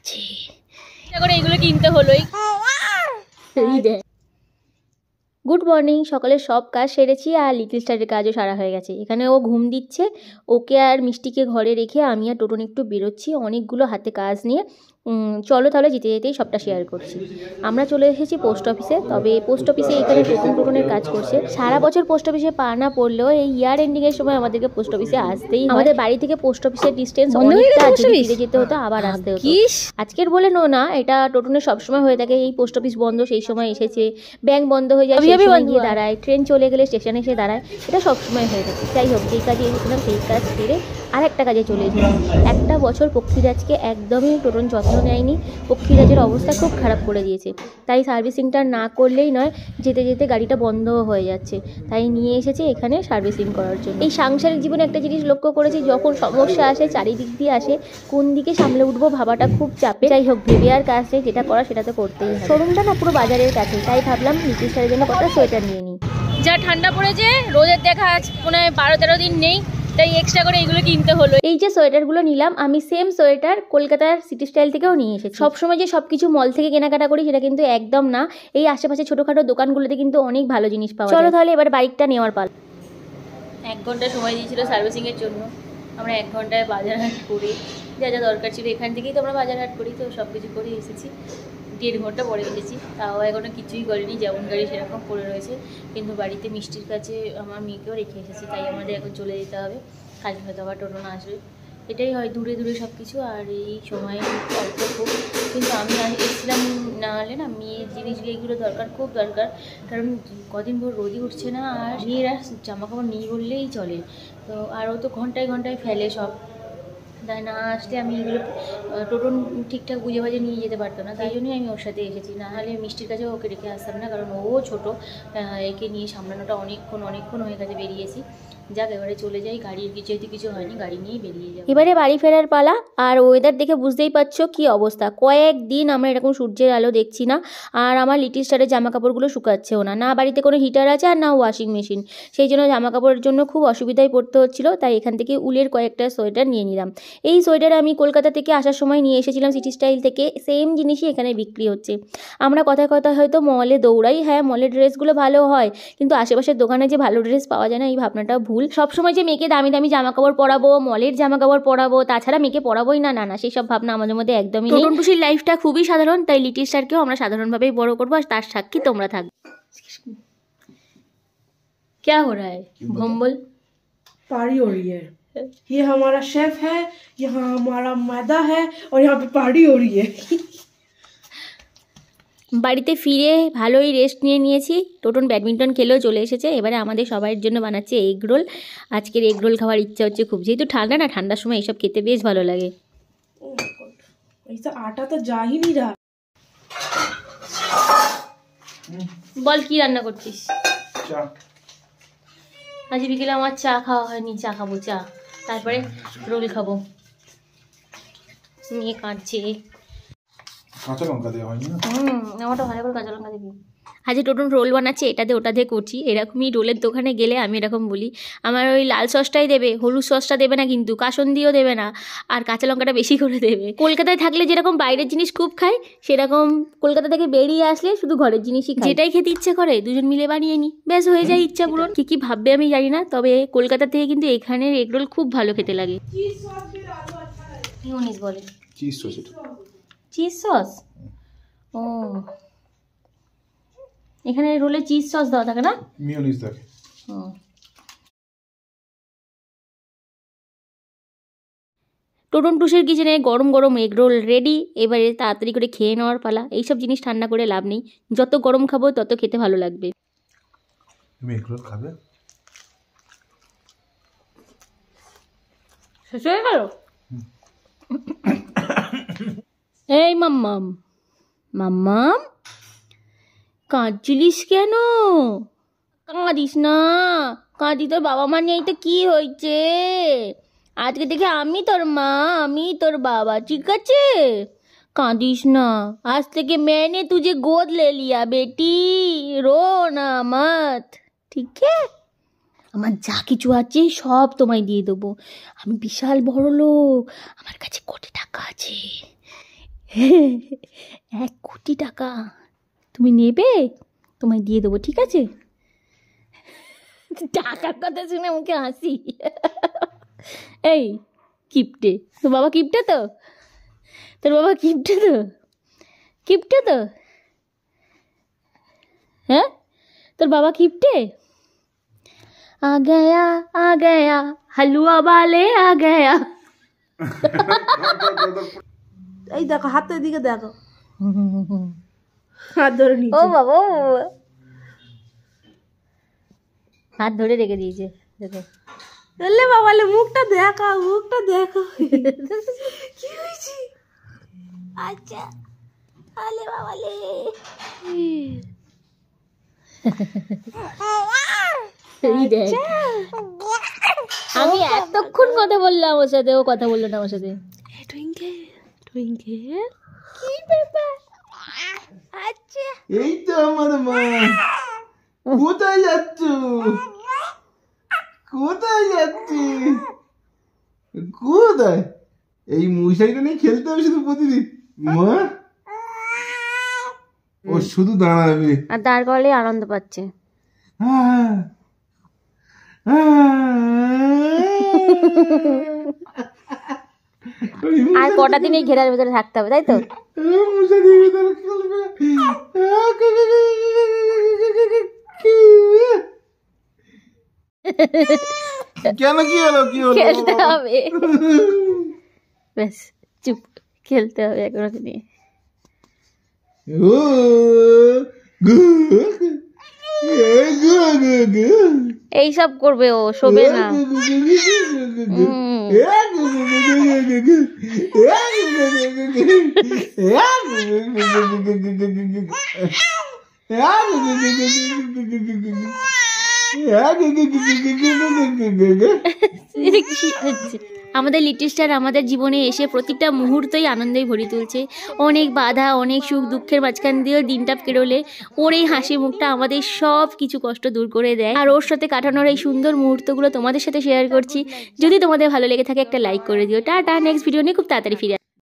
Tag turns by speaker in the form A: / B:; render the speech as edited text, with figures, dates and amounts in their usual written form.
A: আছে, এগুলো কিনতে হলোই। গুড মর্নিং, সকালের সব কাজ সেরেছি আর লিটল স্টারের কাজও সারা হয়ে গেছে। এখানে ও ঘুম দিচ্ছে, ওকে আর মিষ্টিকে ঘরে রেখে আমি আর টোটন একটু বেরোচ্ছি অনেকগুলো হাতে কাজ নিয়ে। চলো তাহলে যেতে যেতেই সবটা শেয়ার করছি। আমরা চলে এসেছি পোস্ট অফিসে। তবে পোস্ট অফিসে এখানে টোটনের কাজ করছে। সারা বছর পোস্ট অফিসে পা না পড়লেও এই ইয়ার এন্ডিংয়ের সময় আমাদেরকে পোস্ট অফিসে আসতেই। আমাদের বাড়ি থেকে পোস্ট অফিসের ডিস্টেন্স অনেকটা, যদি ফিরে যেতে হতো আবার আসতে হতো। আজকের বলে না, এটা টোটনের সবসময় হয়ে থাকে। এই পোস্ট অফিস বন্ধ সেই সময় এসেছে, ব্যাংক বন্ধ হয়ে যায় সেই সময় গিয়ে দাঁড়ায়, ট্রেন চলে গেলে স্টেশনে এসে দাঁড়ায়, এটা সবসময় হয়ে থাকে। যাই হোক, যেই কাজে এসেছিলাম সেই কাজ সেরে আরেকটা কাজে চলে এসেছি। একটা বছর পক্ষীরাজকে একদমই টোটন যত্ন নেয়নি, পক্ষীরাজের অবস্থা খুব খারাপ করে দিয়েছে। তাই সার্ভিসিংটা না করলেই নয়, যেতে যেতে গাড়িটা বন্ধ হয়ে যাচ্ছে। তাই নিয়ে এসেছে এখানে সার্ভিসিং করার জন্য। এই সাংসারিক জীবনে একটা জিনিস লক্ষ্য করেছি, যখন সমস্যা আসে চারিদিক দিয়ে আসে, কোন দিকে সামলে উঠবো ভাবাটা খুব চাপে। যাই হোক, ভেবে আর কাজ নেই, যেটা করা সেটা তো করতেই হবে। শোরুমটা না পুরো বাজারের কাছে, তাই ভাবলাম লিটল স্টারের জন্য কটা সোয়েটার নিয়ে নিই। যা ঠান্ডা পড়েছে, রোদের দেখা আজ মনে হয় 12-13 দিন নেই, তাই এক্সট্রা করে এগুলো কিনতে হলো। এই যে সোয়েটারগুলো নিলাম, আমি সেম সোয়েটার কলকাতার সিটি স্টাইল থেকেও নিয়ে এসেছি। সবসময় যে সব কিছু মল থেকে কেনাকাটা করি সেটা কিন্তু একদম না, এই আশেপাশে ছোটোখাটো দোকানগুলোতে কিন্তু অনেক ভালো জিনিস পাওয়া যায়। চলো তাহলে এবার বাইকটা নেওয়ার পাল। 1 ঘন্টা সময় দিয়েছিল সার্ভিসিংয়ের জন্য, আমরা 1 ঘন্টায় বাজার হাট করে যা যা দরকার ছিল এখান থেকেই তো আমরা বাজার হাট করি, তো সব কিছু করে এসেছি। 1.5 ঘন্টা পরে এসেছি, তাও এখনও কিছুই করিনি, যেমন গাড়ি সেরকম পড়ে রয়েছে। কিন্তু বাড়িতে মিষ্টির কাছে আমার মেয়েকেও রেখে এসেছি, তাই আমাদের এখন চলে যেতে হবে। কালকে হয়তো আবার টোটন আসবে, এটাই হয় দূরে দূরে সব কিছু। আর এই সময় অল্প খুব, কিন্তু আমি এসেছিলাম না হলে না, মেয়ের জিনিসগুলো দরকার, খুব দরকার। কারণ কদিন ভোর রোদই উঠছে না, আর মেয়েরা জামা কাপড় নিয়ে বললেই চলে। তো আরও তো ঘন্টায় ঘন্টায় ফেলে সব, তাই না আসলে আমি এগুলো টোটন ঠিকঠাক বুঝে বাজে নিয়ে যেতে পারতো না, তাই জন্যই আমি ওর সাথে এসেছি। না হলে মিষ্টির কাছেও ওকে রেখে আসতাম না, কারণ ও ছোটো, একে নিয়ে সামলানোটা অনেকক্ষণ হয়ে গেছে। বেরিয়েছি, যাক এবারে চলে যাই। গাড়ির যেহেতু কিছু হয়নি, গাড়ি নিয়েই বেরিয়ে যাই। এবারে বাড়ি ফেরার পালা। আর ওয়েদার দেখে বুঝতেই পারছো কী অবস্থা, কয়েকদিন আমরা এরকম সূর্যের আলো দেখছি না। আর আমার লিটল স্টারের জামা কাপড়গুলো শুকাচ্ছেও না, না বাড়িতে কোনো হিটার আছে আর না ওয়াশিং মেশিন, সেই জন্য জামা কাপড়ের জন্য খুব অসুবিধায় পড়তে হচ্ছিলো। তাই এখান থেকে উলের কয়েকটা সোয়েটার নিয়ে নিলাম। এই সোয়েটার আমি কলকাতা থেকে আসার সময় নিয়ে এসেছিলাম সিটি স্টাইল থেকে, সেম জিনিসই এখানে বিক্রি হচ্ছে। আমরা কথায় কথায় হয়তো মলে দৌড়াই, হ্যাঁ মলের ড্রেসগুলো ভালো হয়, কিন্তু আশেপাশের দোকানে যে ভালো ড্রেস পাওয়া যায় না, এই ভাবনাটা ভুল। সবসময় যে মেয়েকে দামি দামি জামা কাপড় পরাবো, মলের জামা কাপড় পরাবো, তাছাড়া মেয়েকে পরাবোই না, না সেই সব ভাবনা আমাদের মধ্যে একদমই নেই। টোটন টুসির লাইফটা খুবই সাধারণ, তাই লিটল স্টারকেও আমরা সাধারণভাবেই বড় করবো, আর তার সাক্ষী তোমরা থাকবে। क्या हो रहा है भम्बल?
B: पार्टी हो रही है, ये हमारा शेफ है, यहाँ हमारा मैदा है और यहाँ पे पार्टी हो रही है।
A: বাড়িতে ফিরে ভালোই রেস্ট নিয়েছি। টোটন ব্যাডমিন্টন খেলেও চলে এসেছে। এবারে আমাদের সবার জন্য বানাচ্ছে এগ রোল। আজকের এগ রোল খাওয়ার ইচ্ছা হচ্ছে খুব, যেহেতু ঠান্ডা না, ঠান্ডার সময় এইসব খেতে বেশ ভালো লাগে।
B: आटा तो जा ही नहीं रहा।
A: বল কি রান্না করছিস? চা। আজ বিকেলে আমার চা খাওয়া হয়নি, চা খাবো, চা তারপরে রোল খাবো। নিয়ে কাটছে,
C: কাঁচা লঙ্কা দেওয়া হয়নি না?
A: আমারটা ভালো করে কাঁচা লঙ্কা দিবি। আজ টোটন রোল বানাচ্ছে, এটা দিয়ে ওটা দিয়ে করছি। এরকমই রোলের দোকানে গেলে আমি এরকম বলি, আমার ওই লাল সসটাই দেবে, হলুদ সসটা দেবে না, কিন্তু কাসন্দিও দেবে না, আর কাঁচা লঙ্কাটা বেশি করে দেবে। কলকাতায় থাকলে যেরকম বাইরের জিনিস খুব খাই, সেরকম কলকাতা থেকে বেরিয়ে আসলে শুধু ঘরের জিনিসই খাই। যেটাই খেতে ইচ্ছে করে দুজন মিলে বানিয়ে নিই, ব্যাস হয়ে যায় ইচ্ছা পূরণ। কি ভাববে আমি জানি না, তবে কলকাতা থেকে কিন্তু এখানের এগ রোল খুব ভালো খেতে লাগে। মিউনিস বলে,
C: চিজ সস।
A: Cheese sauce? ও, এখানে রোলে চিজ সস দেওয়া থাকে না,
C: মিউনিস থাকে।
A: টোটন টুসের কিচেনে গরম গরম এগ রোল রেডি। এবারে তাড়াতাড়ি করে খেয়ে নেওয়ার পালা। এইসব জিনিস ঠান্ডা করে লাভ নেই, যত গরম খাবো তত খেতে ভালো লাগবে।
C: তুমি এগ রোল খাবে?
A: শেষ হয়ে গেল? এই মাম্মাম, মাম্মাম কাঁদছিলিস কেন? কাঁদিস না, কাঁদি তোর বাবা মা নেই তো কি হয়েছে? আজকে থেকে আমি তোর মা, আমি তোর বাবা, ঠিক আছে? কাঁদিস না, আজ থেকে मैंने तुझे गोद ले लिया बेटी, रो ना मत, ঠিক আছে? আমার যা কিছু আছে সব তোমায় দিয়ে দেবো, আমি বিশাল বড় লোক, আমার কাছে কোটি টাকা আছে। 1 কোটি টাকা তুমি নেবে? তোমায় দিয়ে দেবো, ঠিক আছে? টাকার কথা শুনে মুখে হাসি। এই কিপটে, তোর বাবা কিপটে তো? তোর বাবা কিপটে তো? কিপটে তো? হ্যাঁ, তোর বাবা কিপটে? आ गया हलवा वाले आ गया।
B: এই দেখো হাতের দিকে দেখো, হাত ধরে
A: ও
B: নিয়েছে।
A: বাবা, হাত ধরে রেখে দিয়েছে, দেখো।
B: এলে বাবালে মুখটা দেখো, মুখটা দেখো কি হয়েছে।
A: আচ্ছা, আলে বাবালে। এই দেখ, আমি এতক্ষণ কথা বললাম ওর সাথে, ও কথা বললো না আমার সাথে।
B: টুইঙ্কেল টুইঙ্কেল,
A: কি ব্যাপার? আচ্ছা,
C: এই তো আমার মা। কোথায় যাচ্ছ? কোথায় যাচ্ছি? কোথায়? এই মশাইটা নিয়ে খেলতে হবে শুধু প্রতিদিন। মা ও শুধু দাঁড়াবে
A: আর দাঁড় করলে আনন্দ পাচ্ছে। আর কটা দিন এই ঘেরার ভেতরে থাকতে হবে, তাই তো?
C: মশারির ভিতরে খেলবে। কেন কি হলো? কি হলো?
A: খেলতে হবে, ব্যাস চুপ, খেলতে হবে এখন ওকে নিয়ে।
C: ও গু গু গু গু
A: এইসব করবে ও, শোবে না। আমাদের লিটল স্টার আমাদের জীবনে এসে প্রতিটা মুহূর্তই আনন্দেই ভরে তুলছে। অনেক বাধা, অনেক সুখ দুঃখের মাঝখান দিয়েও দিনটা পেরোলে ওর এই হাসি মুখটা আমাদের সব কিছু কষ্ট দূর করে দেয়। আর ওর সাথে কাটানোর এই সুন্দর মুহূর্তগুলো তোমাদের সাথে শেয়ার করছি। যদি তোমাদের ভালো লেগে থাকে একটা লাইক করে দিও। টাটা, নেক্সট ভিডিও নিয়ে খুব তাড়াতাড়ি ফিরে